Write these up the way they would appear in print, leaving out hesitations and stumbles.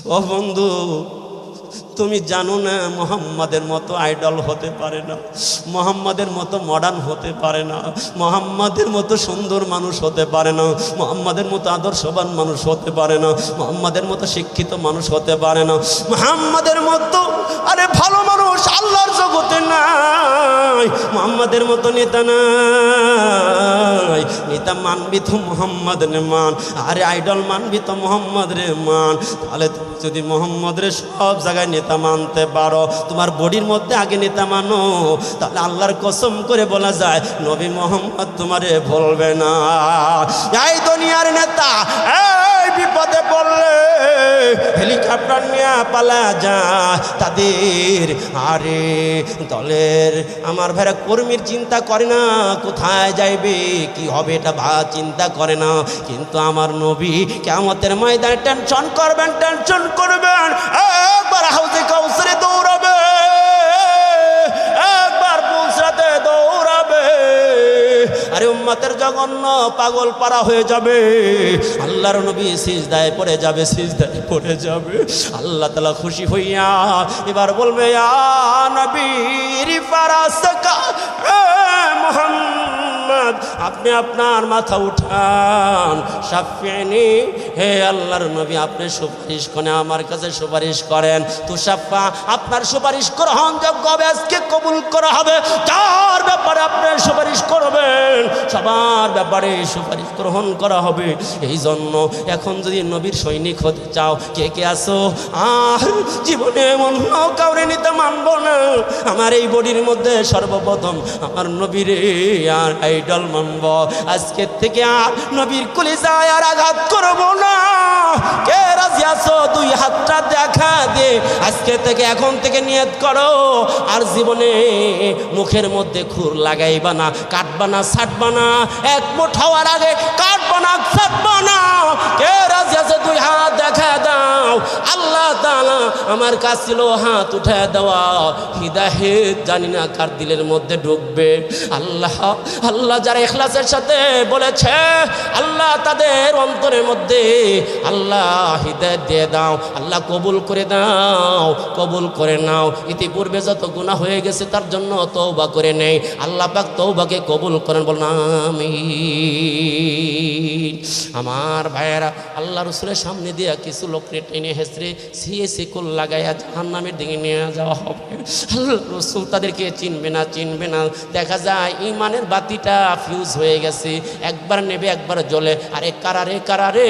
ও বন্ধু, তুমি জানো না মুহাম্মাদের মতো আইডল হতে পারে না, মুহাম্মাদের মতো মডার্ন হতে পারে না, মুহাম্মাদের মতো সুন্দর মানুষ হতে পারে না, মুহাম্মাদের মতো আদর্শবান মানুষ হতে পারে না, মুহাম্মাদের মতো শিক্ষিত মানুষ হতে পারে না, মুহাম্মাদের মতো আরে ভালো মানুষ আল্লাহর জগতে নাই, মুহাম্মাদের মতো নেতা নাই। নেতা মানবি তো মুহাম্মদ রে মান, আরে আইডল মানবি তো মুহাম্মদ রে মান। তাহলে তুমি যদি মুহাম্মদ রে সব জায়গায় নেতা মানতে পারো, তোমার বডির মধ্যে আগে নেতা মানো, তাহলে আল্লাহর কসম করে বলা যায় নবী মুহাম্মদ তোমারে ভুলবে না। এই দুনিয়ার নেতা এই বিপদে পড়লে হেলিকপ্টার নিয়ে পালা যায়, তাদের আরে দলের আমার ভাইরা কর্মীর চিন্তা করে না কোথায় যাইবে কি হবে, এটা চিন্তা করে না। কিন্তু আমার নবী কিয়ামতের ময়দানে টেনশন করবেন, টেনশন করবেন, একবার হাউজে কাউসারে দৌড়াবে, একবার পুলসরাতে দৌড়াবে, আরে উম্মতের জঘন্য পাগল পারা হয়ে যাবে। আল্লাহর নবী সিজদায় পড়ে যাবে, সিজদায় পড়ে যাবে। আল্লাহ তাআলা খুশি হইয়া এবার বলবে ইয়া নবী রিফারাসকা, মুহাম্মদ আপনি আপনার মাথা উঠান, শাফিনি, হে আল্লাহর নবী আপনি সুপারিশ করেন, আমার কাছে সুপারিশ করেন। তুষাফা আপনার সুপারিশ গ্রহণযোগ্য হবে, আজকে কবুল করা হবে। যার ব্যাপারে আপনি সুপারিশ করবেন সবার ব্যাপারে সুপারিশ গ্রহণ করা হবে। এই জন্য এখন যদি নবীর সৈনিক হতে চাও, কে কে আসো আর জীবনে অন্য কাউরে নিতে মানব না, আমার এই বডির মধ্যে সর্বপ্রথম আমার নবীর আর আইডল মানব, আজকের থেকে আর নবীর কলিজায় আর আঘাত করব না। কে রাজি আছো দুই হাতটা দেখা দে, আজকে থেকে এখন থেকে নিয়ত করো আর জীবনে মুখের মধ্যে খুর লাগাইবা না, কাটবা না, ছাটবা না, এক মুঠ হওয়ার আগে কাটবা না, ছাটবা না। কে রাজি আছে দুই হাত দেখা দাও। আল্লাহ তাআলা আমার কাছ ছিল হাত উঠে দেওয়া, হিদায়াত জানি না কার দিলের মধ্যে ঢুকবে। আল্লাহ আল্লাহ যারা ইখলাসের সাথে বলেছে আল্লাহ তাদের অন্তরের মধ্যে আল্লাহ হিদায়াত দিয়ে দাও, আল্লাহ কবুল করে দাও, কবুল করে নাও। ইতিপূর্বে যত গুনাহ হয়ে গেছে তার জন্য তওবা করে নেই, আল্লাহ পাক তওবাকে কবুল করেন, বলুন আমিন। আমার ভাইয়েরা, আল্লাহ রসুলের সামনে দিয়ে কিছু লোককে টেনে হেসড়ে শিকল লাগাইয়া জাহান্নামের দিকে নিয়ে যাওয়া হবে। আল্লাহ রসুল তাদেরকে চিনবে না, চিনবে না। দেখা যায় ইমানের বাতিটা ফিউজ হয়ে গেছে, একবার নেবে একবার জ্বলে, আরে কারারে কারারে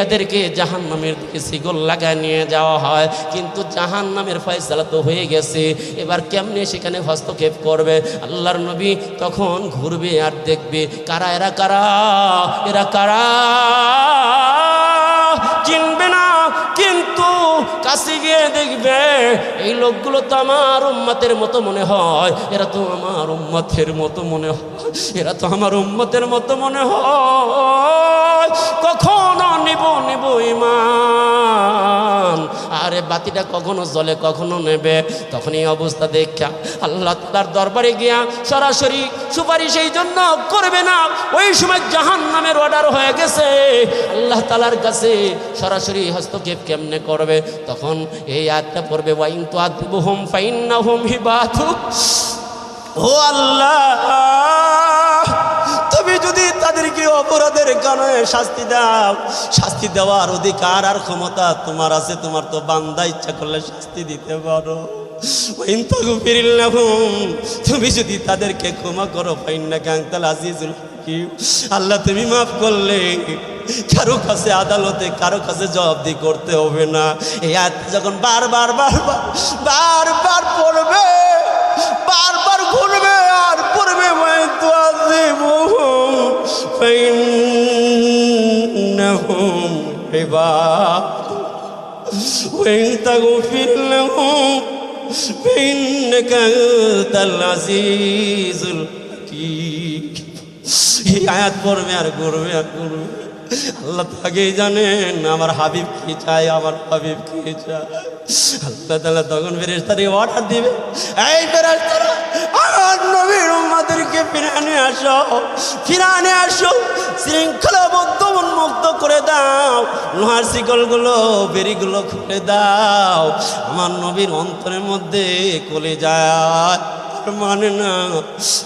এদেরকে জাহান্নামের দিকে শিকল লাগায় নিয়ে যাওয়া হয়। কিন্তু জাহান্নামের ফয়সালা তো হয়ে গেছে, এবার কেমনে সেখানে হস্তক্ষেপ করবে? আল্লাহর নবী তখন ঘুরবে আর দেখবে কারা এরা, কারা এরা, কারা চিনবে না। কিন্তু কাছে গিয়ে দেখবে এই লোকগুলো তো আমার উম্মতের মতো মনে হয়, এরা তো আমার উম্মতের মতো মনে হয়, এরা তো আমার উম্মতের মতো মনে হয়। কখনো নিব ঈমান, আরে বাতিটা কখনো জ্বলে কখনো নেবে। তখন এই অবস্থা দেখা আল্লাহ তাআলার দরবারে গিয়া সরাসরি সুপারিশ এই জন্য করবে না, ওই সময় জাহান্নামের অর্ডার হয়ে গেছে। আল্লাহ তাআলার কাছে সরাসরি হস্তক্ষেপ কেমনে করবে? তখন এই আয়াতটা পড়বে ওয়া ইন তুআযিবুহুম ফাইন্নাহুম ইবাদুক। ও আল্লাহ, তুমি যদি তাদেরকে অপরাধের কারণে শাস্তি দাও, শাস্তি দেওয়ার অধিকার আর ক্ষমতা তোমার আছে, তোমার তো বান্দা ইচ্ছা করলে শাস্তি দিতে পারো। তুমি যদি তাদেরকে ক্ষমা করো, ফাইন্নাকা আনতাল আজিজুল হাকীম, আল্লাহ তুমি মাফ করলে কারো কাছে আদালতে কারো কাছে জবাবদিহি করতে হবে না। এই আয়াত যখন বারবার বারবার বারবার পড়বে, বারবার ঘুরবে আর পড়বে, ফাইন্নাহুম ইবাদুক ওয়া ইন তাগফির লাহুম ফাইন্নাকা আনতাল আজিজুল হাকীম। এই আয়াত পড়বে আর ঘুরবে আর ঘুরবে। আল্লাহ তো আগেই জানেন আমার হাবিব কি চায়, আমার হাবিব কি চায়। আল্লাহ তাআলা তখন ফেরেশতাকে অর্ডার দিবে, এই ফেরেশতারা আমার নবীর উম্মতদেরকে ফিরানে আসো, ফিরানে আসো। শৃঙ্খলাবদ্ধ উন্মুক্ত করে দাও, লোহার শিকলগুলো বেরিগুলো খুলে দাও। আমার নবীর অন্তরের মধ্যে কলে যায় মানে না,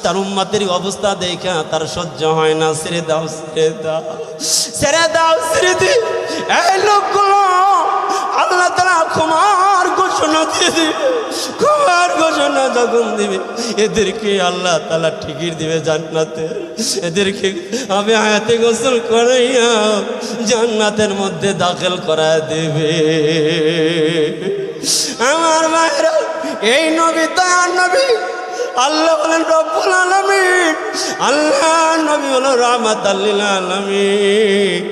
তার উম্মতের অবস্থা দেখা তার সহ্য হয় না। ছেড়ে দাও, ছেড়ে দাও, ছেড়ে দাও, ছেড়ে দি। এই লোকগুলো আল্লাহ তাআলা ক্ষমার ঘোষণা দিয়ে দিবে। ক্ষমার ঘোষণা যখন দিবে এদেরকে আল্লাহ তাআলা টিকিট দিবে জান্নাতে। এদেরকে আমি হায়াতে গোসল করাইয়া জান্নাতের মধ্যে দাখিল করা দেবে। আমার ভাইরা, এই নবী তার নবী, আল্লাহ বলেন রব্বুল আলামিন, আল্লাহ নবী হলো রাহমাতাল লিল আলামিন।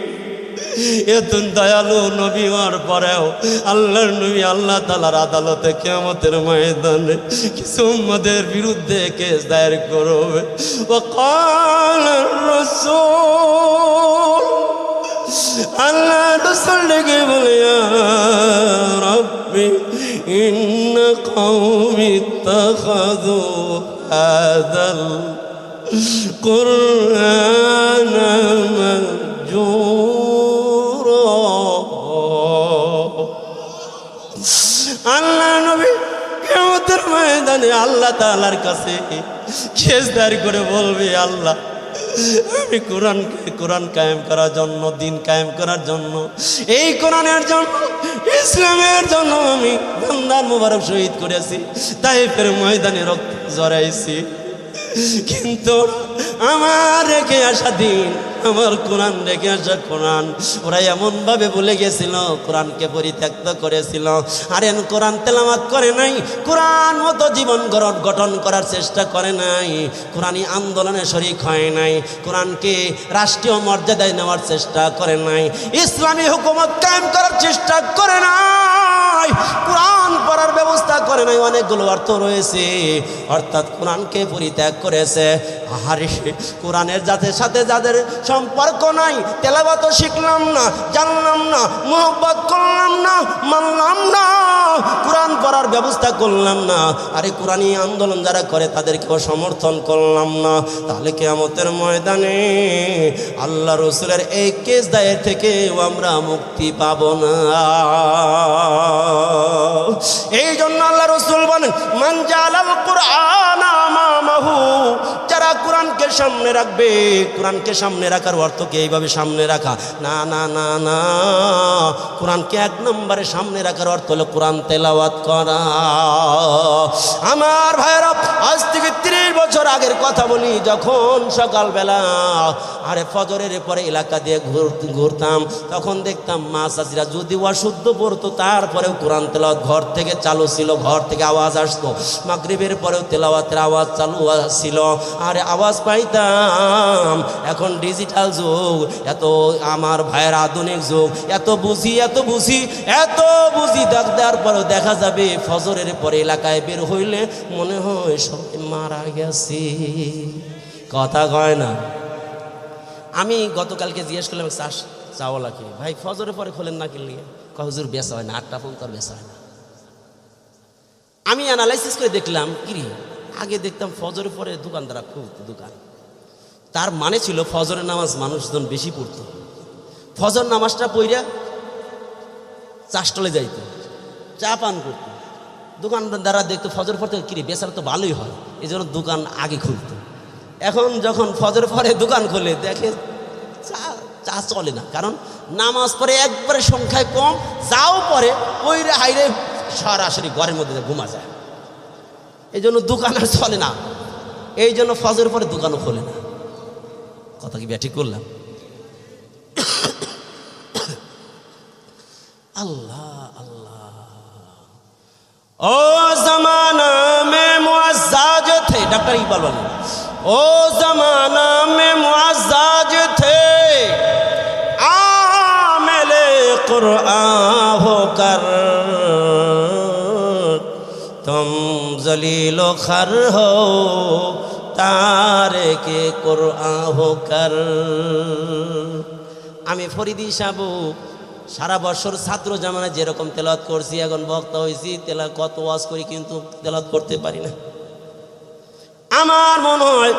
এত দয়ালু নবী হওয়ার পরেও আল্লাহর নবী আল্লাহ তাআলার আদালতে কিয়ামতের ময়দানে কিছু উম্মতের বিরুদ্ধে কেস দায়ের করবে। ওয়াকালার রাসূল, আল্লাহ রাসূল ডেকে বলে, ইয়া রাব্বি ইন্না কওমি ইত্তাখাযু হাযাল কুরআনা মাহজুরা। আল্লাহ নবী কিয়ামতের ময়দানে আল্লাহ তাআলার কাছে কেস দায়ের করে বলবে, আল্লাহ আমি কোরআন কায়েম করার জন্য, দিন কায়েম করার জন্য, এই কোরআনের জন্য, ইসলামের জন্য আমি বান্দার মোবারক শহীদ করেছি, তাইফের ময়দানে রক্ত ঝরাইছি। কিন্তু আমার রেখে আসা দিন, আমার কোরআন রেখে আসা কোরআন ওরা এমনভাবে ভুলে গেছিল, কোরআনকে পরিত্যক্ত করেছিল। আর কোরআন তেলাওয়াত করে নাই, কোরআন মতো জীবন গঠন করার চেষ্টা করে নাই, কোরআনী আন্দোলনে শরিক হয় নাই, কোরআনকে রাষ্ট্রীয় মর্যাদায় নেওয়ার চেষ্টা করে নাই, ইসলামী হুকুমত কায়েম করার চেষ্টা করে নাই, কোরআন পড়ার ব্যবস্থা করে নাই। অনেকগুলো অর্থ রয়েছে, অর্থাৎ কোরআনকে পরিত্যাগ করেছে। আরে কোরআনের সাথে যাদের সম্পর্ক নাই, তেলাওয়াত শিখলাম না, জানলাম না, মোহব্বত করলাম না, মানলাম না, কোরআন পড়ার ব্যবস্থা করলাম না, আরে কোরআনী আন্দোলন যারা করে তাদেরকেও সমর্থন করলাম না, তাহলে কিয়ামতের ময়দানে আল্লাহ রাসূলের এই কেস দায়ের থেকেও আমরা মুক্তি পাব না। এই জন্য আল্লাহ রাসূল বলেন, মান জালাল কুরআন আমামাহু, যারা কোরআনকে সামনে রাখবে। কোরআনকে সামনে রাখার অর্থ কি এইভাবে সামনে রাখা? না না না না, কোরআনকে এক নম্বরে সামনে রাখার অর্থ হলো কোরআন তেলাওয়াত করা। আমার ভাইরা, আজ থেকে 30 বছর আগের কথা বলি, যখন সকালবেলা আরে ফজরের পরে এলাকা দিয়ে ঘুরতাম, তখন দেখতাম মা চাচিরা যদি অশুদ্ধ পড়তো তারপরেও কোরআন তেলাওয়াত ঘর থেকে চালু ছিল, ঘর থেকে আওয়াজ আসতো। মাগরিবের পরেও তেলাওয়াতের আওয়াজ চালু ছিল, আরে আওয়াজ পাইতাম। এখন ডিজিটাল যুগ, এত আমার ভাইয়ের আধুনিক যুগ, এত বুঝি দেওয়ার পরেও দেখা যাবে ফজরের পরে এলাকায় বের হইলে মনে হয় সবাই মারা গেছে। কথা কয় না। আমি গতকালকে জিজ্ঞেস করলাম চাওয়ালাকে, ভাই ফজরের পরে খোলেন না কিনলে? হুজুর বেচা হয় না, 8টা পর্যন্ত আর বেচা হয় না। আমি অ্যানালাইসিস করে দেখলাম, কিরে আগে দেখতাম ফজরের পরে দোকানদারা খুলতো দোকান, তার মানে ছিল ফজরের নামাজ মানুষজন বেশি পড়তো। ফজর নামাজটা পইরা চাষটলে যাইতো, চা পান করতো, দোকানদাররা দেখতো ফজর পর থেকে কিরে বেচারা তো ভালোই হয়, এই জন্য দোকান আগে খুলতো। এখন যখন ফজর পরে দোকান খোলে দেখে চা চলে না, কারণ নামাজ পড়ে একবারে সংখ্যায় কম, যাও পরে ওই রে হাইরে সরাসরি ঘরের মধ্যে ঘুমা যায়, এই জন্য দোকান আর চলে না। এই জন্য ফজর পরে দোকানও খোলে না। কথা কি ব্যাঠিক করলাম? अल्लाह अल्लाह। ओ जमाना में मुअज़्ज़ाज थे, डॉक्टर इकबाल वाले, ओ जमाना में मुअज़्ज़ाज थे, आमिले कुरआन होकर तुम जलीलो खर हो, तारिके कुरआन होकर। আমি ফরিদি সাবু সারা বছর ছাত্র জামানায় যেরকম তেলাওয়াত করছি, এখন বক্তা হয়েছি, কত ওয়াজ করি কিন্তু তেলাওয়াত করতে পারি না। আমার মনে হয়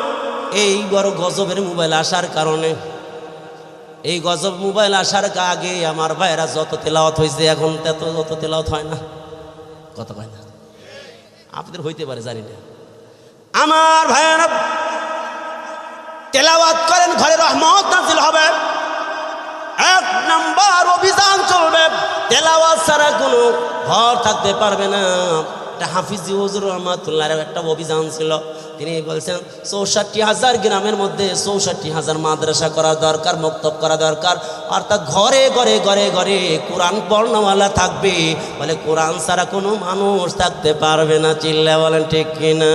এই বড় গজবের মোবাইল আসার কারণে এই গজব মোবাইল আসার আগে আমার ভাইরা যত তেলাওয়াত হয়েছে এখন তত তেলাওয়াত হয় না, কত হয় না, আপনাদের হইতে পারে জানি না। আমার ভাইরা তেলাওয়াত করেন, ঘরে রহমত নাজিল হবে। এক নাম্বার অভিযান চলবে, তেলাওয়াত ছাড়া কোনো ঘর থাকতে পারবে না। হাফিজি হুজুর রহমাতুল্লাহর একটা অভিযান ছিল, তিনি বলছেন ৬৪,০০০ গ্রামের মধ্যে ৬৪,০০০ মাদ্রাসা করা দরকার, মক্তব করা দরকার। অর্থাৎ ঘরে ঘরে ঘরে ঘরে কোরআন পড়নেওয়ালা থাকবে। বলে কোরআন ছাড়া কোনো মানুষ থাকতে পারবে না। চিল্লা বলেন ঠিক কিনা?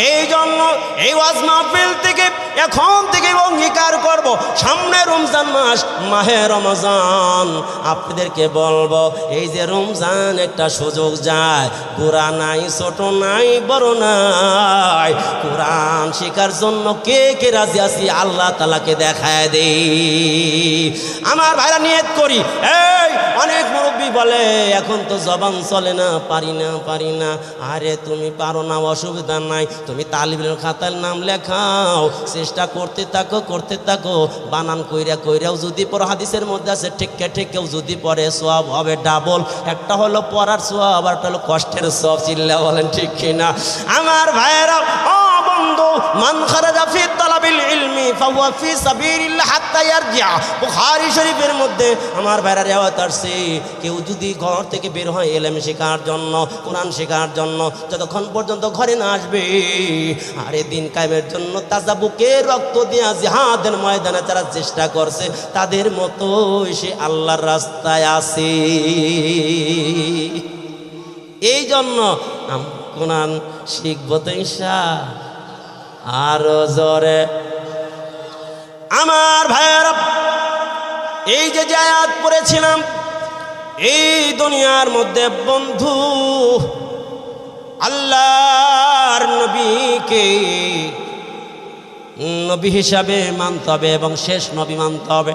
এই জন্য এই ওয়াজ মাহফিল থেকে এখন থেকে অঙ্গীকার করব, সামনে রমজান মাস, মাহে রমজান, আপনাদেরকে বলবো এই যে রমজান একটা সুযোগ যায়, গোড়া নাই, ছোট নাই, বড় নাই, কোরআন শেখার জন্য কে কে রাজি আছি আল্লাহ তাআলাকে দেখায় দেই। আমার ভাইরা নিয়ত করি, এই অনেক মুরব্বী বলে এখন তো জবান চলে না, পারি না। আরে তুমি পারো না, অসুবিধা নাই, তুমি তালিবের খাতার নাম লেখাও, চেষ্টা করতে থাকো। বানান কইরাও যদি পড়ো, হাদিসের মধ্যে আছে ঠিককেও যদি পড়ে সওয়াব হবে ডাবল। একটা হলো পড়ার সওয়াব, আর একটা হলো কষ্টের সওয়াব। চিল্লা বলেন ঠিক কিনা? আমার ভাইয়েরা, ও বন্ধু, মান খারাজা ফি তালাবিল ইলমি ফাহুয়া ফি সাবিলিল্লাহ হাত্তা ইয়ারজিআ। বুখারী শরীফের মধ্যে আমার ভাইয়েরা রিওয়ায়াত আছে, কেউ যদি ঘর থেকে বের হয় ইলম শেখার জন্য, কোরআন শেখার জন্য, যতক্ষণ পর্যন্ত ঘরে না আসবে, আরে দিন কায়েমের জন্য তাজা বুকে রক্ত দিয়া জিহাদের ময়দানে যারা চেষ্টা করছে তাদের মতো সে আল্লাহর রাস্তায় আছে। এই জন্য কোরআন শিখবো তো ইনশাআল্লাহ। আরো জোরে আমার ভাইয়েরা, এই যে আয়াত পড়েছিলাম, এই দুনিয়ার মধ্যে বন্ধু আল্লাহর নবীকে নবী হিসাবে মানতে হবে এবং শেষ নবী মানতে হবে।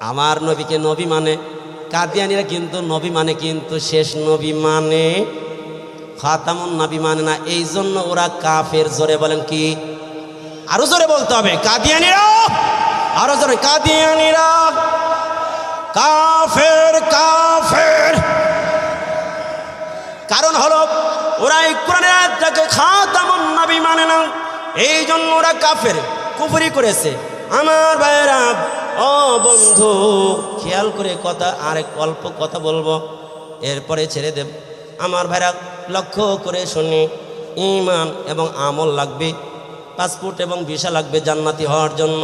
আমার নবীকে নবী মানে, কাদিয়ানীরা কিন্তু নবী মানে কিন্তু শেষ নবী মানে, খাতামুন নবী মানে না। এই জন্য ওরা কাফের। জোরে বলেন কি? আরো জোরে বলতে হবে, কাদিয়ানীরা, আরো জোরে, কাদিয়ানীরা কাফের। কারণ হলো ওরা এই কোরআনের আয়াতটাকে খাতামুন নবী মানে না, এই জন্য ওরা কাফের, কুফরি করেছে। আমার ভাইয়েরা, ও বন্ধু, খেয়াল করে কথা, আরেক অল্প কথা বলবো, এরপরে ছেড়ে দেব। আমার ভাইরা লক্ষ্য করে শুনি, ঈমান এবং আমল লাগবে, পাসপোর্ট এবং ভিসা লাগবে জান্নাতি হওয়ার জন্য।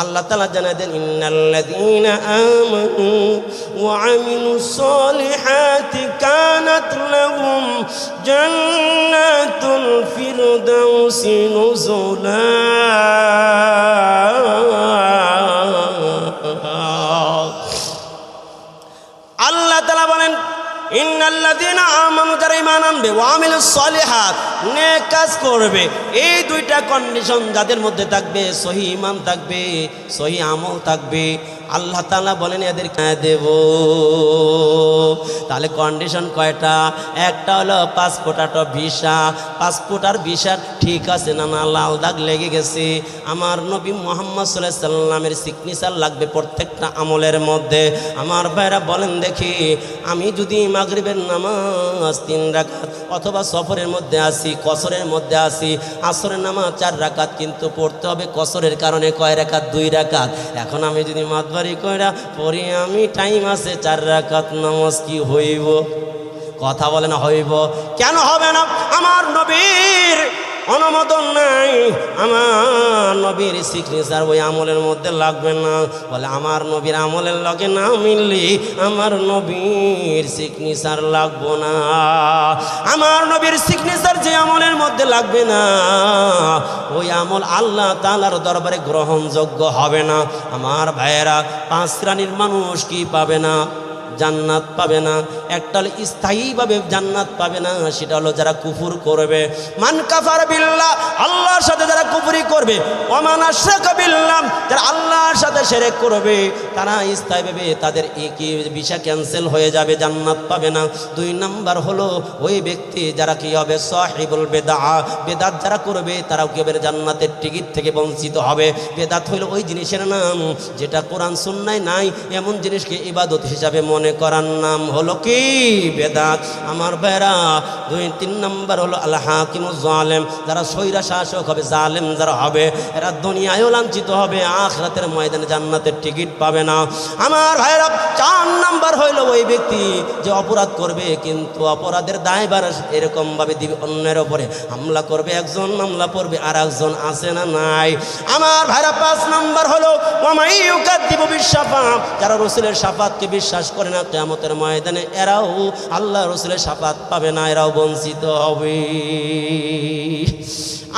আল্লাহ তাআলা জানায় দেন, ইন্নাল্লাযীনা আমানু ওয়া আমিলুস সলিহাতি কানাত লাহুম জান্নাতুল ফিরদাউসি নুজুলা। আল্লাহ তাআলা বলেন, ইন্নাল্লাযীনা আমানু, যারা ঈমান আনবে, ওয়া আমিলুস সলিহাত, নেক কাজ করবে, এই দুইটা কন্ডিশন যাদের মধ্যে থাকবে, সহি ঈমান থাকবে, সহি আমল থাকবে, আল্লাহ তাআলা বলেন এদেরকে দেব। তাহলে কন্ডিশন কয়টা? একটা হলো পাসপোর্ট আর ভিসা। পাসপোর্ট আর ভিসা ঠিক আছে না, লাল দাগ লেগে গেছে। আমার নবী মুহাম্মদ সাল্লাল্লাহু আলাইহি সাল্লামের সিগনেচার লাগবে প্রত্যেকটা আমলের মধ্যে। আমার ভাইরা বলেন দেখি, আমি যদি মাগরিবের নামাজ 3 রাকাত অথবা সফরের মধ্যে আসি, কসরের মধ্যে আসি, আসরের নামাজ 4 রাকাত কিন্তু পড়তে হবে কসরের কারণে, কয় রাকাত? 2 রাকাত। এখন আমি যদি মাতবাড়ি কইরা পড়ি, আমি টাইম আছে 4 রাকাত নামাজ, কি হইব? কথা বলে না হইব? কেন হবে না? আমার নবীর অনুমোদন নাই, আমার নবীর সিগনেচার ওই আমলের মধ্যে লাগবে না। বলে আমার নবীর আমলের লগে না মিললে আমার নবীর সিগনেচার লাগবো না। আমার নবীর সিগনেচার যে আমলের মধ্যে লাগবে না, ওই আমল আল্লাহ তাআলার দরবারে গ্রহণযোগ্য হবে না। আমার ভাইয়েরা, 5 শ্রেণীর মানুষ কি পাবে না? জান্নাত পাবে না। একটা হলো স্থায়ীভাবে জান্নাত পাবে না, সেটা হলো যারা কুফর করবে। মান কাফার বিল্লাহ, আল্লাহর সাথে যারা কুফরি করবে, ওয়া মান আশরাকা বিল্লাহ, যারা আল্লাহর সাথে শিরক করবে, তারা স্থায়ীভাবে তাদের একই ভিসা ক্যান্সেল হয়ে যাবে, জান্নাত পাবে না। 2 নাম্বার হলো ওই ব্যক্তি যারা কি হবে, সাহিবুল বেদাত, বেদাত যারা করবে তারাও কি হবে, জান্নাতের টিকিট থেকে বঞ্চিত হবে। বেদাত হলো ওই জিনিসের নাম যেটা কোরআন সুন্নায় নাই, এমন জিনিসকে ইবাদত হিসাবে মনে করার নাম হলো কি বেদাত। আমার ভাইরা 2-3 নাম্বার হলো আল হাকিমুজ জালেম, যারা সৈরা শাসক হবে, জালেম যারা হবে, এরা দুনিয়ায়ও লাঞ্ছিত হবে, আখিরাতের ময়দানে জান্নাতের টিকিট পাবে না। আমার ভাইরা 4 নাম্বার হইলো ওই ব্যক্তি যে অপরাধ করবে, কিন্তু অপরাধের দায়ভার এরকম ভাবে দিবে, অন্যের ওপরে হামলা করবে, একজন মামলা পড়বে আর একজন আছে না নাই। আমার ভাইরা 5 নাম্বার হলো ওয়ামাই ইউকাদ্দিবু বিশাফাআত, যারা রাসূলের শাফাআতকে বিশ্বাস করে না, কিয়ামতের ময়দানে এরাও আল্লাহ রাসূলের শাফাআত পাবে না, এরাও বঞ্চিত হবে।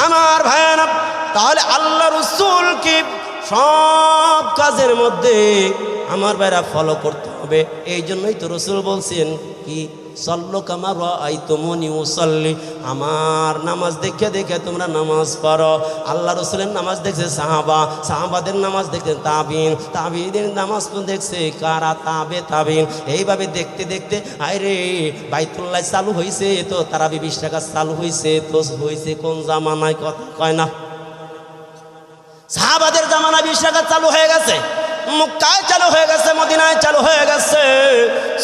আমার ভাইরা তাহলে আল্লাহ রাসূলকে সব কাজের মধ্যে আমার ভাইরা ফলো করতে হবে। এই জন্যই তো রাসূল বলছেন কি, সল্লু কামা রাআইতুমুনি উসাল্লি, আমার নামাজ দেখে দেখে তোমরা নামাজ পড়ো। আল্লাহ রাসূলের নামাজ দেখছে সাহাবা, সাহাবাদের নামাজ দেখছে তাবিন, তাবিদের নামাজ দেখছে কারা, তাবিন। এইভাবে দেখতে দেখতে আরে বাইতুল্লাহ চালু হয়েছে, তো তারাবি 20 টাকা চালু হয়েছে, তো হয়েছে কোন জামানায়, কথা কয় না। সাহাবাদের জামানায় 20 টাকা চালু হয়ে গেছে, মক্কায় চালু হয়ে গেছে, মদিনায় চালু হয়ে গেছে।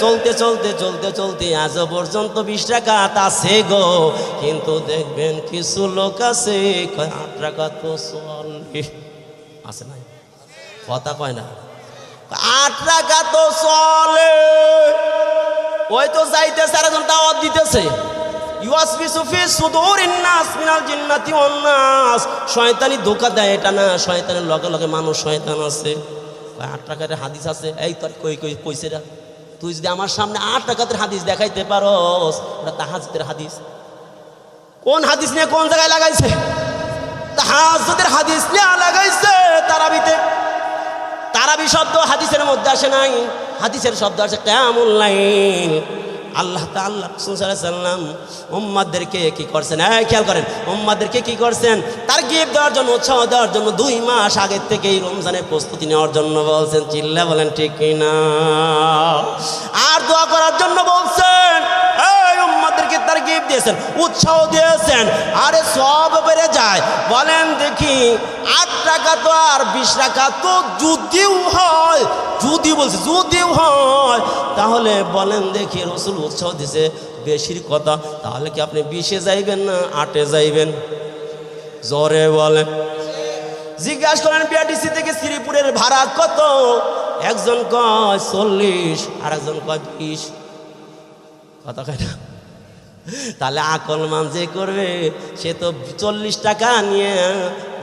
চলতে চলতে চলতে চলতে আজ পর্যন্ত 20 টাকা আছে গো। কিন্তু দেখবেন কিছু লোক আছে 8 টাকা তো চলে, আছে না, কথা কয় না, 8 টাকা তো চলে। ওই তো যাইতেছে আর একজন দাওয়াত দিতেছে, ইউয়াসবিসু ফি সুদুরিন নাস মিনাল জিন্নাতি ওয়ান নাস। শয়তানি ধোঁকা দেয়, এটা না, শয়তানের লগে লগে মানুষ শয়তান আছে। 8 টাকার হাদিস আছে, এই তোর কইছে না, তুই যদি আমার সামনে 8 টাকার হাদিস দেখাইতে পারোস, ওটা তাহাজ্জুদের হাদিস। কোন হাদিস নিয়ে কোন জায়গায় লাগাইছে? তাহাজ্জুদের হাদিস নিয়ে লাগাইছে তারাবিতে। তারাবি শব্দ হাদিসের মধ্যে আসে নাই, হাদিসের শব্দ আছে কিয়ামুল লাইল। আল্লাহ তাআলা রাসূল সাল্লাল্লাহু আলাইহি ওয়াসাল্লাম উম্মতদেরকে কি করছেন, খেয়াল করেন, উম্মতদেরকে কি করছেন, তারগিব দেওয়ার জন্য, উৎসাহ দেওয়ার জন্য 2 মাস আগের থেকেই রমজানের প্রস্তুতি নেওয়ার জন্য বলছেন। চিল্লা বলেন ঠিক কিনা? আর দোয়া করার জন্য বলছেন। এই উম্মতদেরকে তারগিব দিয়েছেন, উৎসাহ দিয়েছেন, আরে সব বেড়ে যায়। বলেন দেখি 8 টাকা তো আর 20 টাকা তো যদিও হয়, যদি বলছে যদিও হয়, তাহলে বলেন দেখি রাসূল উৎসাহ দিছে বেশির কথা, তাহলে কি আপনি 20-এ যাইবেন না 8-এ যাইবেন? জোরে বলেন। জিজ্ঞাসা করেন বিআরটিসি থেকে শ্রীপুরের ভাড়া কত? একজন কয় 40, আর একজন কয় 20, কথা কয় না। তাহলে আকলমান যে করবে সে তো 40 টাকা নিয়ে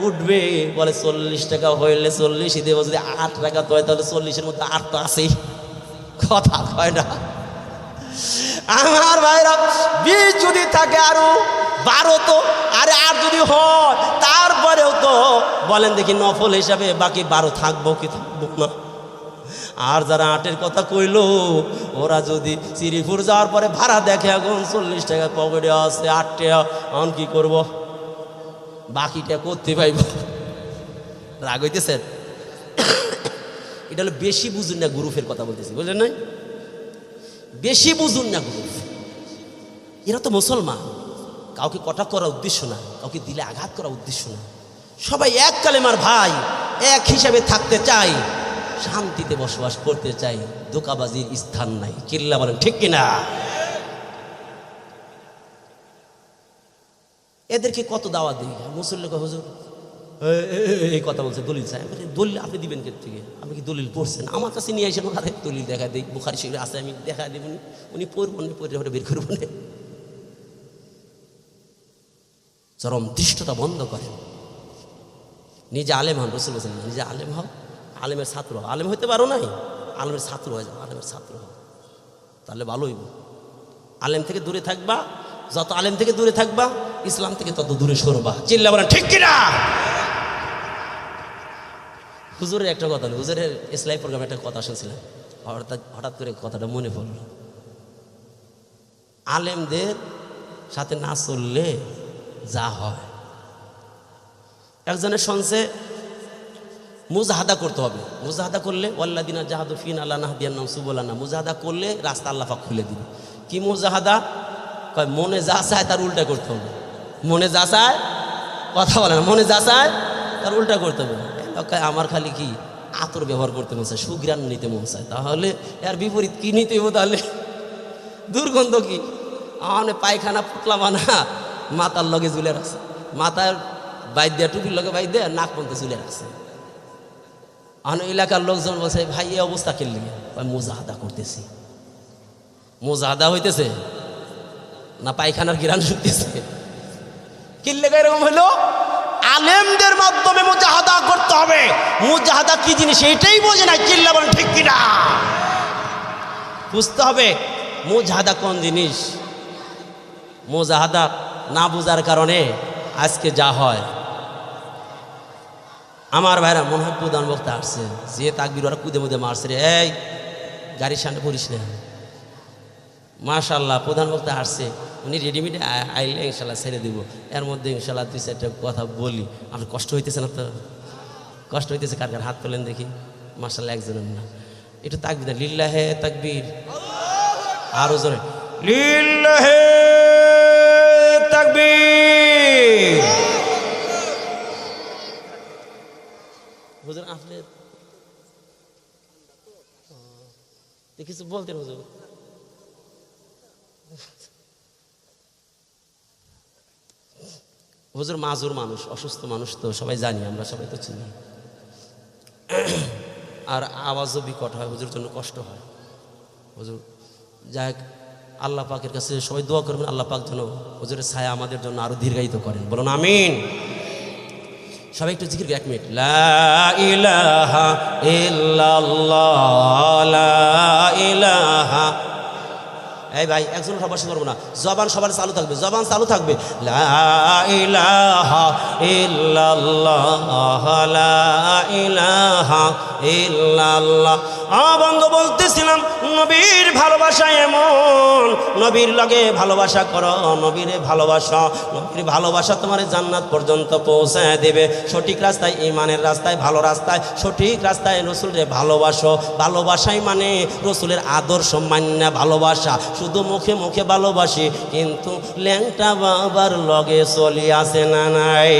উঠবে, বলে 40 টাকা হইলে 40-ই দেবো। যদি 8 টাকা তো হয় তাহলে 40-এর মধ্যে 8 তো আছেই, কথা কয় না। আমার ভাইরা 20 যদি থাকে আরো 12 তো, আরে 8 যদি হয় তারপরেও তো বলেন দেখি নফল হিসাবে বাকি 12 থাকবো কি থাকবো না? আর যারা 8-এর কথা কইল, ওরা যদি শ্রীপুর যাওয়ার পরে ভাড়া দেখে এখন 40 টাকা পকেটে আছে, 8 টাকা, এখন কি করব, বাকিটা করতে পাইব? রাগ হইতেছেন? এটা হলো বেশি বুঝুন না গ্রুপের কথা বলতেছি, বুঝলেন না? বেশি বুঝুন না গ্রুপ, এরা তো মুসলমান, কাউকে কটাক্ষ করার উদ্দেশ্য না, কাউকে দিলে আঘাত করার উদ্দেশ্য না। সবাই এক কালেমার ভাই, এক হিসাবে থাকতে চাই, শান্তিতে বসবাস করতে চাই, ধোঁকাবাজির স্থান নাই। চিল্লা বলেন ঠিক কিনা? এদেরকে কত দাওয়াত দিই, মুসল্লি কয় হুজুর এই কথা বলছে, দলিল চাই। দলিল আপনি দিবেন কে থেকে? আপনি কি দলিল পড়ছেন? আমার কাছে নিয়ে আসেন, আরে দলিল দেখা দিই, বুখারী শরীফে আছে, আমি দেখা দেব, উনি পড়বেন, পড়ে বের করবেন। চরম দৃষ্টতা বন্ধ করেন। নিজে আলেম হন, রাসূল বলেছেন নিজে আলেম হও, আলেমের ছাত্র হও। আলেম হইতে পারো নাই, আলেমের ছাত্র হয়ে যাও, আলেমের ছাত্র হও, তাহলে ভালোই। আলেম থেকে দূরে থাকবা, যত আলেম থেকে দূরে থাকবা ইসলাম থেকে তত দূরে সরবা। চিল্লা বলেন ঠিক কিনা? হুজুরের একটা কথা, হুজুরের ইসলামী প্রোগ্রামে একটা কথা শুনছিলাম। হঠাৎ হঠাৎ করে কথাটা মনে পড়ল, আলেমদের সাথে না চললে যা হয়। একজনের শুনছে মুজাহাদা করতে হবে, মুজাহাদা করলে ওয়াল্লাযিনা জাহাদু ফিনা লানাহদিয়ান্নাহুম সুবুলানা, মুজাহাদা করলে রাস্তা আল্লাহ পাক খুলে দিবে। কি মুজাহাদা? কয় মনে যা চায় তার উল্টা করতে হবে। মনে যা চায়, কথা বলে না, মনে যা চায় তার উল্টা করতে হবে। আমার খালি কি আতর ব্যবহার করতে মন চায়, সুগ্রাণ নিতে মন চায়, তাহলে এর বিপরীত কি নিতে হবো? তাহলে দুর্গন্ধ কি, আমার পায়খানা পুতলা বানা মাথার লগে ঝুলে রাখছে, মাথার বাইর দেয়া, টুপির লগে বাইর দেয়া, নাক পর্যন্ত ঝুলে রাখছে। আমার এলাকার লোকজন বলছে ভাই এই অবস্থা খেললি, মুজাহাদা করতেছি। মুজাহাদা হইতেছে না পায়খানার গিরান শুকতেছে? কিল্লে এরকম হইলো, আলেমদের মাধ্যমে মুজাহাদা করতে হবে। মুজাহাদা কি জিনিস এইটাই বোঝে না, চিল্লা বলেন ঠিক কিনা? বুঝতে হবে মুজাহাদা কোন জিনিস। মুজাহাদা না বুঝার কারণে আজকে যা হয়। আমার ভাইরা মনে হয় প্রধান বক্তা আসছে, যে তাকবীর ওরা কুদে মুদে মারছে রে, এই গাড়ির সামনে পড়িস না। মাশাআল্লাহ প্রধান বক্তা আসছে, উনি রেডিমেডে আইলে ইনশাল্লাহ ছেড়ে দেবো। এর মধ্যে ইনশাল্লাহ 2-4টা কথা বলি। আপনার কষ্ট হইতেছে না তো? কষ্ট হইতেছে? কার কার হাত তোলেন দেখি। মাশাআল্লাহ একজনের না, একটু তাকবীর দেন, লিল্লাহে তাকবীর, আরো জোরে লিল্লাহে তাকবীর। হুজুর আপনি কিছু বলতেন হুজুর? হুজুর মাজুর মানুষ, অসুস্থ মানুষ, তো সবাই জানি, আমরা সবাই তো চিনি। আর আওয়াজও বিকট হয়, হুজুর জন্য কষ্ট হয়। হুজুর যাক, আল্লাহ পাকের কাছে সবাই দোয়া করবেন, আল্লাহ পাক যেন হুজুরের ছায়া আমাদের জন্য আরো দীর্ঘায়িত করেন। বলুন আমিন। সবাই একটু জিকির, 1 মিনিট। লা ইলাহা ইল্লাল্লাহ, লা ইলাহা। এই ভাই একজন সবার সাথে করবো না, জবান সবার চালু থাকবে, জবান চালু থাকবে। লা ইলাহা ইল্লাল্লাহ, লা ইলাহা ইল্লাল্লাহ। বন্ধু বলতেছিলাম নবীর ভালোবাসা এমন, নবীর লগে ভালোবাসা করো, নবীরে ভালোবাসা, নবীর ভালোবাসা তোমার জান্নাত পর্যন্ত পৌঁছায় দেবে। সঠিক রাস্তায়, ইমানের রাস্তায়, ভালো রাস্তায়, সঠিক রাস্তায় রসুলরে ভালোবাসো। ভালোবাসাই মানে রসুলের আদর্শ মান্য ভালোবাসা। শুধু মুখে মুখে ভালোবাসি, কিন্তু ল্যাংটা বাবার লগে চলি আসে না নাই।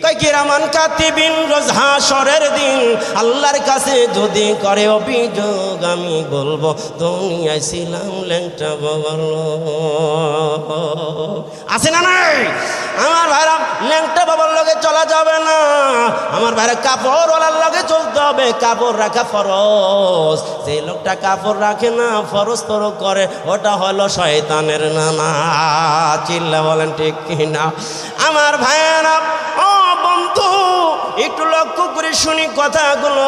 কয় কিরামান কাতিবিন, রোজ হাসরের দিন আল্লাহর কাছে যদি করে অভিযোগ, আমি বলবো দুনিয়ায় ছিলাম ল্যাংটা বাবার। আছে না নাই? আমার ভাইরা ল্যাংটা বাবার লগে চলা যাবে না। আমার ভাইরা কাপড়ওয়ালার লগে চলতে হবে, কাপড় রাখা ফরজ। যে লোকটা কাপড় রাখে না, ফরজ তর করে, ওটা হলো শয়তানের নানা। চিল্লা বলেন ঠিক কিনা? আমার ভাইরা ও বন্ধু একটু লক্ষ্য করে শুনি কথাগুলো।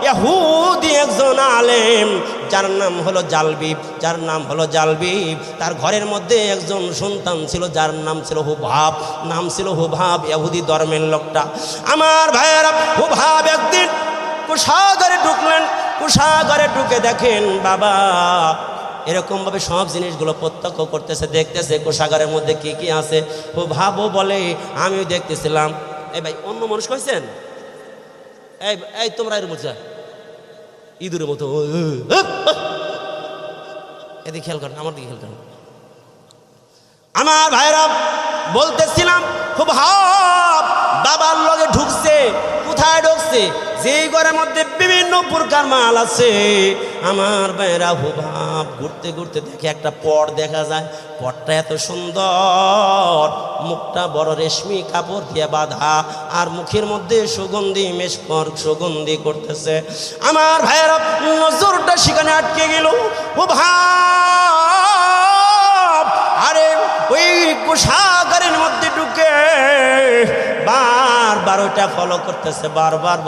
ইহুদি একজন আলেম, যার নাম হলো জালবিব, যার নাম হলো জালবিব, তার ঘরের মধ্যে একজন সন্তান ছিল, যার নাম ছিল হুবাব, নাম ছিল হুবাব, ইহুদি ধর্মের লোকটা। আমার ভাইয়েরা হুবাব একদিন কুশাগরে ঢুকলেন, কুশাগরে ঢুকে দেখেন বাবা এরকম ভাবে সব জিনিসগুলো প্রত্যক্ষ করতেছে, দেখতেছে কোষাগারের মধ্যে কি কি আছে। হুবাবও বলে আমিও দেখতেছিলাম। এই ভাই অন্য মানুষ কইছেন, এই তোমরা এর মধ্যে ইঁদুরের মতো এদিকে খেয়াল করেন, আমার দিকে খেয়াল করেন। আমার ভাইরা বলতেছিলাম হুবাব বাবার লগে ঢুকছে। কোথায় ঢুকছে? যেই ঘরের মধ্যে বিভিন্ন প্রকার মাল আছে। আমার ভাইরা হুবাব ঘুরতে ঘুরতে দেখে একটা পট দেখা যায়। পটটা এত সুন্দর, মুখটা বড় রেশমি কাপড় দিয়ে বাঁধা, আর মুখের মধ্যে সুগন্ধি মেশকর সুগন্ধি করতেছে। আমার ভাইরা নজরটা সেখানে আটকে গেল। হুবাব আরে ওই কোষাগারের মধ্যে ঢুকে বারবার ওইটা ফলো করতেছে, বারবার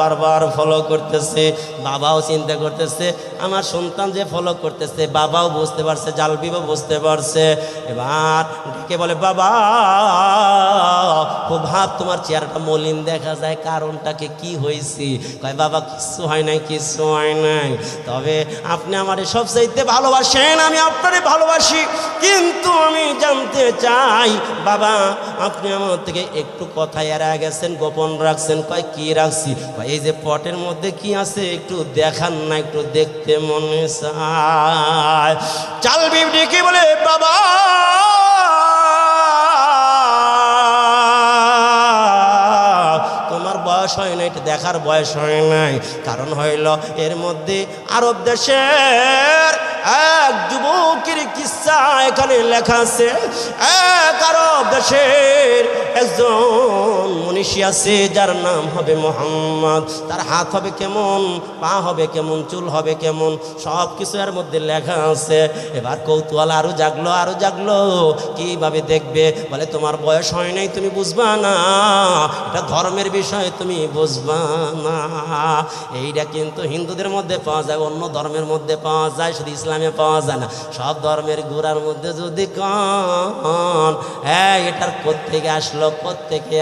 ফলো করতেছে। বাবাও চিন্তা করতেছে আমার সন্তান যে ফলো করতেছে, বাবাও বুঝতে পারছে, জালবিবও বুঝতে পারছে। এবার ডেকে বলে, বাবা খুব ভাব তোমার চেহারাটা মলিন দেখা যায়, কারণটাকে কি হয়েছে? কয় বাবা কিচ্ছু হয় নাই, কিচ্ছু হয় নাই, তবে আপনি আমারে সবচাইতে ভালোবাসেন, আমি আপনারে ভালোবাসি, কিন্তু আমি জানতে চাই বাবা আপনি আমার থেকে একটু কথা এড়া গেছেন, গোপন রাখছেন। কয় কি রাখছি? কয় এই যে পটের মধ্যে কি আছে একটু দেখান না, একটু দেখতে মনে চায়। জালবিব ডেকে বলে, বাবা তোমার বয়স হয় নাই, এটা দেখার বয়স হয় নাই। কারণ হইল এর মধ্যে আরব দেশের এক যুবকের কিস্সা এখানে লেখা আছে। এক আরব দেশের একজন মনীষী আছে যার নাম হবে মোহাম্মদ। তার হাত হবে কেমন, পা হবে কেমন, চুল হবে কেমন, সব কিছু এর মধ্যে লেখা আছে। এবার কৌতূহল আরো জাগলো, কিভাবে দেখবে? বলে তোমার বয়স হয় নাই, তুমি বুঝবা না, এটা ধর্মের বিষয়, তুমি বুঝবা না। এইটা কিন্তু হিন্দুদের মধ্যে পাওয়া যায়, অন্য ধর্মের মধ্যে পাওয়া যায়, শুধু ইসলামে পাওয়া যায় না। সব ধর্মের গোড়ার মধ্যে যদি কন হ্যাঁ এটার কোত্থেকে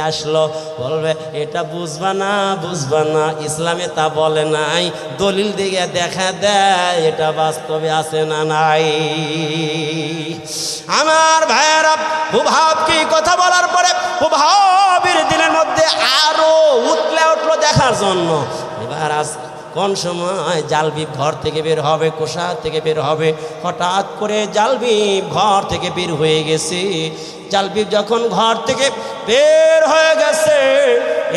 আসলো, বলবে এটা বুঝবা না, ইসলামে তা বলে নাই, দলিল দিকে দেখা দেয় এটা বাস্তবে আছে না নাই। আমার ভাইয়েরা, হুবহাবকে কথা বলার পরে হুবহাবের দিলের মধ্যে আরো উঠলো দেখার জন্য। এবার কোন সময় জালবিব ঘর থেকে বের হবে, কোষা থেকে বের হবে, হঠাৎ করে জালবিব ঘর থেকে বের হয়ে গেছে। জালবিব যখন ঘর থেকে বের হয়ে গেছে,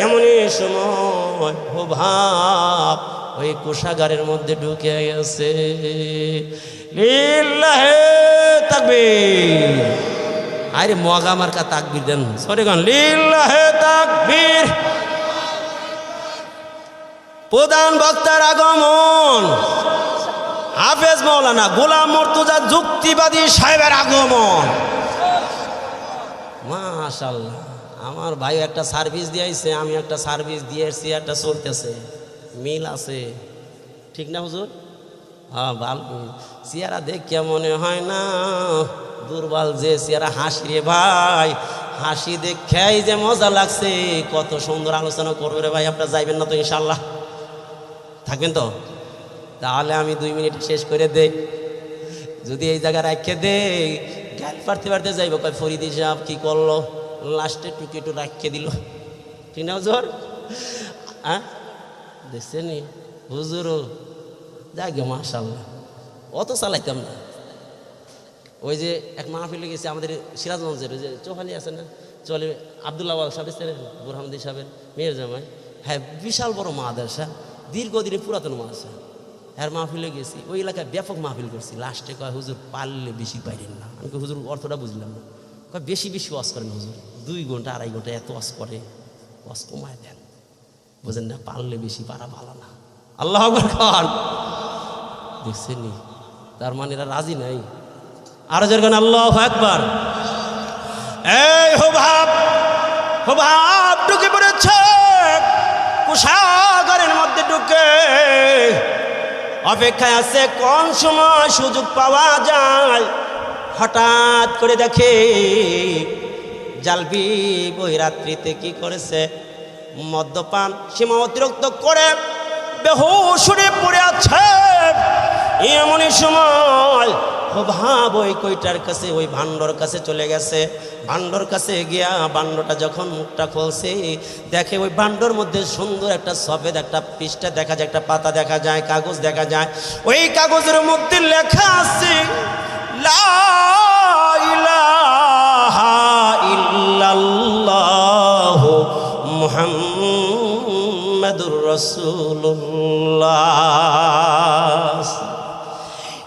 এমনই সময় হুবহাব ওই কোষাগারের মধ্যে ঢুকে গেছে। লিল্লাহে তাকবীর, আরে মগা মার্কা তাকবীর দেন, সরে গান, লিল্লাহে তাকবীর। প্রধান বক্তার আগমন, হাফেজ মাওলানা গোলাম মুর্তজা যুক্তিবাদী সাহেবের আগমন। মাশাআল্লাহ, আমার ভাই একটা সার্ভিস দিয়েছে, আমি একটা সার্ভিস দিয়েছি, একটা চলতেছে, মিল আছে, ঠিক না হুজুর? হ্যাঁ ভালো। চেহারা দেখে মনে হয় না দুর্বল, যে চেহারা হাসি রে ভাই, হাসি দেখেই যে মজা লাগছে। কত সুন্দর আলোচনা করবে রে ভাই। আপনারা যাইবেন না তো ইনশাল্লাহ? থাকবেন তো? তাহলে আমি 2 মিনিট শেষ করে দেই। যদি এই জায়গায় রাখে দেই, গাল পারতে যাইব, কয় ফরিদি সাহেব কি করলো, লাস্টে টুকি একটু রাখে দিল, ঠিক না হুজুর? হ্যাঁ দেখছেন হুজুরও যাই গে, মাশাআল্লাহ, অত চালাইতাম না। ওই যে এক মাহফিলে গেছে আমাদের সিরাজগঞ্জের, ওই যে চৌহালি আছে না, চলে আবদুল্লাহ সাহেব ছিলেন, বুরহানদি সাহেবের মেয়ের জামাই, হ্যাঁ বিশাল বড় মাদ্রাসা, দীর্ঘদিনে পুরাতন মাদ্রাসা, এর মাহফিলে গেছি। ওই এলাকায় ব্যাপক মাহফিল করছি। লাস্টে কয় হুজুর পারলে বেশি পাইলেন না। আমি হুজুর অর্থটা বুঝলাম না। কয় বেশি ওয়াজ করেন হুজুর, 2 ঘন্টা 2.5 ঘন্টা এত ওয়াজ করে, ওয়াজ কমায় দেন, বুঝেন না, পারলে বেশি পারা ভালো না। আল্লাহু আকবার খান, দেখছেন নি? তার মানে এরা রাজি নাই। আরো যেরকম আল্লাহু আকবার। এই হুবহাব ঢুকে পড়েছে কোষাগারের মধ্যে, ঢুকে অপেক্ষায় আছে কোন সময় সুযোগ পাওয়া যায়। হঠাৎ করে দেখে জালবিব ওই রাত্রিতে কি করেছে, মদ্যপান সীমা অতিরিক্ত করে বেহুশ হয়ে পড়ে আছে। এমনই সময় হুবহাব ওই কইটার কাছে, ওই ভান্ডর কাছে চলে গেছে। ভান্ডর কাছে গিয়া ভান্ডটা যখন মুখটা খুলছে, দেখে ওই ভান্ডর মধ্যে সুন্দর একটা সফেদ একটা পৃষ্ঠা দেখা যায়, একটা পাতা দেখা যায়, কাগজ দেখা যায়। ওই কাগজের মধ্যে লেখা আছে লা ইলাহা ইল্লাল্লাহু মুহাম্মাদুর রাসূলুল্লাহ।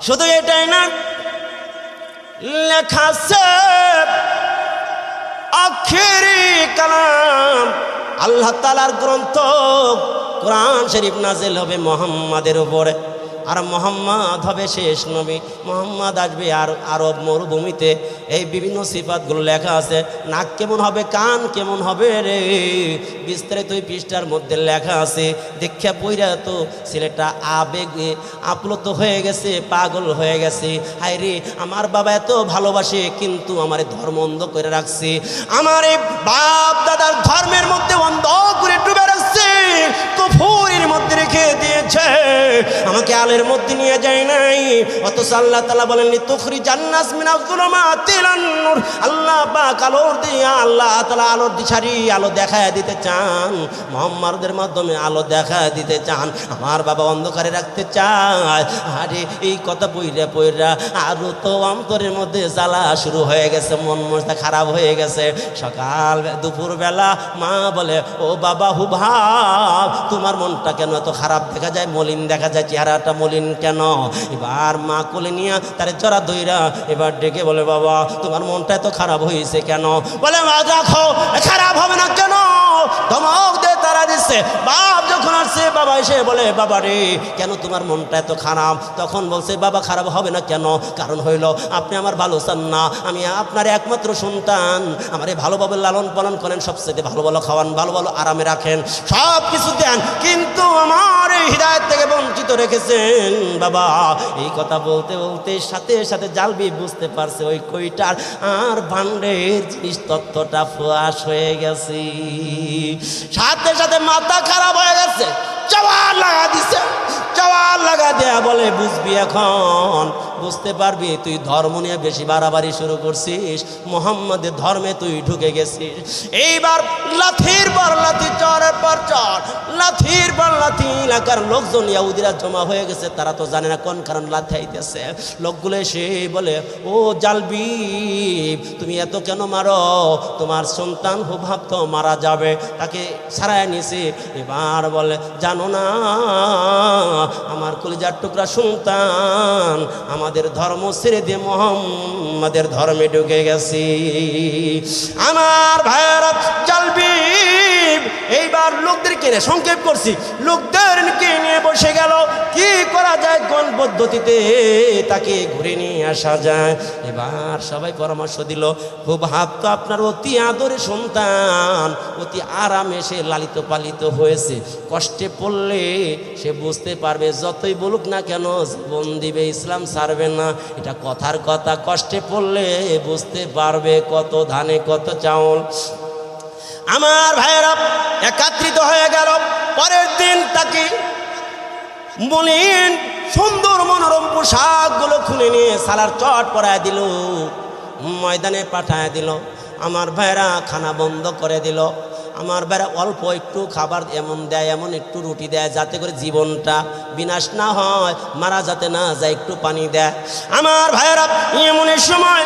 শুধু এটাই না, লেখা আছে আখিরি কালাম, আল্লাহ তাআলার গ্রন্থ কোরআন শরীফ নাজিল হবে মুহাম্মাদের উপরে। আর মুহাম্মদ হবে শেষ নবী। মুহাম্মদ আসবে আর আরব মরুভূমিতে। এই বিভিন্ন সিফাতগুলো লেখা আছে। নাক কেমন হবে, কান কেমন হবে রে, বিস্তারিত ওই পৃষ্ঠার মধ্যে লেখা আছে। দেখা পইরা তো ছেলেটা আবেগে আপ্লুত হয়ে গেছে, পাগল হয়ে গেছে। হায় রে, আমার বাবা এত ভালোবাসে কিন্তু আমার ধর্ম অন্ধ করে রাখছে, আমার এই বাপ দাদার ধর্মের মধ্যে অন্ধ করে ডুবে রাখছে, কুফরের মধ্যে রেখে দিয়েছে, আমাকে আলের মধ্যে নিয়ে যায় নাই। অথচ আল্লাহ তাআলা বলেন লিতুখরিজান নাস মিনাজ যুলুমাতিল নূর, আল্লাহ পাক আলোর দিয়া আল্লাহ তাআলা আলোর দিশারি আলো দেখায় দিতে চান, মুহাম্মাদের মাধ্যমে আলো দেখায় দিতে চান। আমার বাবা অন্ধকারে রাখতে চায়। আরে এই কথা পইরা পইরা আরো তো অন্তরের মধ্যে জ্বালা শুরু হয়ে গেছে, মন মনটা খারাপ হয়ে গেছে। সকাল দুপুর বেলা মা বলে, ও বাবা হুভাব, তোমার মনটা কেন এত খারাপ দেখা যায়, মলিন দেখা যায়, চেহারাটা মলিন কেন? এবার মা কোলে নিয়ে তারে জড়া ধইরা এবার ডেকে বলে, বাবা তোমার মনটা এত খারাপ হয়েছে কেন? বলে, মা দেখো খারাপ হবে না কেন? ধমক দিয়ে তারা দিচ্ছে। বাপ যখন আসছে, বাবা এসে বলে, বাবা রে কেন তোমার মনটা এত খারাপ? তখন বলছে, বাবা খারাপ হবে না কেন? কারণ হইল আপনি আমার ভালো চান না, আমি আপনার একমাত্র সন্তান, আমারে ভালোভাবে লালন পালন করেন, সবচেয়ে ভালো ভালো খাওয়ান, ভালো ভালো আরামে রাখেন, সব কিছু দেন, কিন্তু আমার এই হিদায়াত থেকে বঞ্চিত রেখেছেন বাবা। এই কথা বলতে বলতে সাথে সাথে জালবি বুঝতে পারছে ওই কইটার আর ভান্ডের জিনিস তত্ত্বটা ফাঁস হয়ে গেছে। সাথে সাথে মাথা খারাপ হয়ে গেছে, জওয়ার লাগা দিছে। জওয়ার লাগা দেয়া বলে, বুঝবি এখন, বুঝতে পারবি তুই ধর্ম নিয়ে বেশি বাড়াবাড়ি শুরু করছিস, মুহাম্মাদের ধর্মে তুই ঢুকে গেছিস। এইবার লাথির পর লাথি, চরের পর চর, লাথির পর লাথি। এলাকার লোকজন ইহুদিরা জমা হয়ে গেছে, তারা তো জানে না কোন কারণ লাথি আইতেছে। লোকগুলো এসে বলে, ও জালবি তুমি এত কেন মারো? তোমার সন্তান হুবহাব তো মারা যাবে, তাকে ছাড়াই নিছে। এবার বলে, জানো না আমার কলিজার টুকরা সন্তান আমাদের ধর্ম ছেড়ে দিয়ে মুহাম্মাদের ধর্মে ঢুকে গেছি। আমার ভাইয়েরা, জালবি এইবার লোকদেরকে নিয়ে সংক্ষেপ করছি, লোকদেরকে নিয়ে বসে গেল কি করা যায়, কোন পদ্ধতিতে তাকে ঘুরে নিয়ে আসা যায়। এবার সবাই পরামর্শ দিল, হুবহাব তো আপনার অতি আদরের সন্তান, অতি আরামে সে লালিত পালিত হয়েছে, কষ্টে পড়লে সে বুঝতে পারবে, যতই বলুক না কেন জীবন দিবে, ইসলাম ছাড়বে না, এটা কথার কথা। কষ্টে পড়লে বুঝতে পারবে কত ধানে কত চাউল। আমার ভাইয়েরা একত্রিত হয়ে গেল। পরের দিন তাকে মলিন সুন্দর মনোরম পোশাকগুলো খুলে নিয়ে সালার চট পরায় দিল, ময়দানে পাঠায় দিল। আমার ভাইয়েরা খানা বন্ধ করে দিল। আমার ভাইয়েরা অল্প একটু খাবার এমন দেয়, এমন একটু রুটি দেয় যাতে করে জীবনটা বিনাশ না হয়, মারা যাতে না যায়, একটু পানি দেয়। আমার ভাইয়েরা এমনের সময়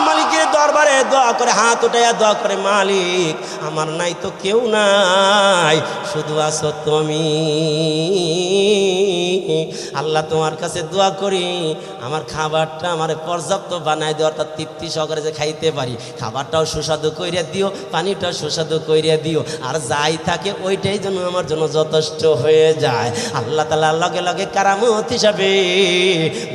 মালিকের দরবারে দোয়া করে, হাত উঠাইয়া দোয়া করে, মালিক আমার নাই তো কেউ নাই, শুধু আছো তুমি। আল্লাহ তোমার কাছে দোয়া করি আমার খাবারটা আমার পর্যাপ্ত বানাই দিও, অর্থাৎ তৃপ্তি সহকারে যে খাইতে পারি, খাবারটাও সুস্বাদু কইরা দিও, পানিটাও সুস্বাদু কইরা দিও, আর যাই থাকে ওইটাই যেন আমার জন্য যথেষ্ট হয়ে যায়। আল্লাহ তাআলা লগে লগে কারামত হিসাবে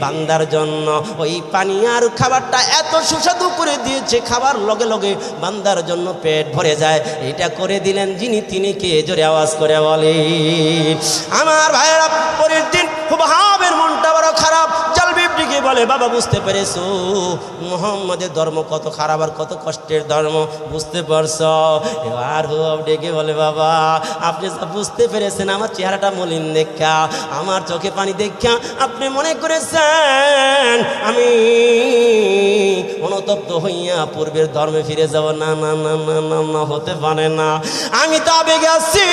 বান্দার জন্য ওই পানি আর খাবারটা এত সুস্বাদু করে দিয়েছে, খাবার লগে লগে বান্দার জন্য পেট ভরে যায়। এটা করে দিলেন যিনি, তিনি কে? জোরে আওয়াজ করে বলে। আমার ভাইয়েরা পরের দিন হুবহাবের মনটা বড় খারাপ। জালবিব দিকে বলে, বাবা বুঝতে পেরেছো মুহাম্মাদের ধর্ম কত খারাপ আর কত কষ্টের ধর্ম, বুঝতে পারছ? এবার হুবহাব ডেকে বলে, বাবা আপনি যা বুঝতে পেরেছেন, আমার চেহারাটা মলিন দেখা, আমার চোখে পানি দেখা আপনি মনে করেছেন আমি অনুতপ্ত হইয়া পূর্বের ধর্মে ফিরে যাব। না না না না না, হতে পারে না, আমি তো আবেগে আছি।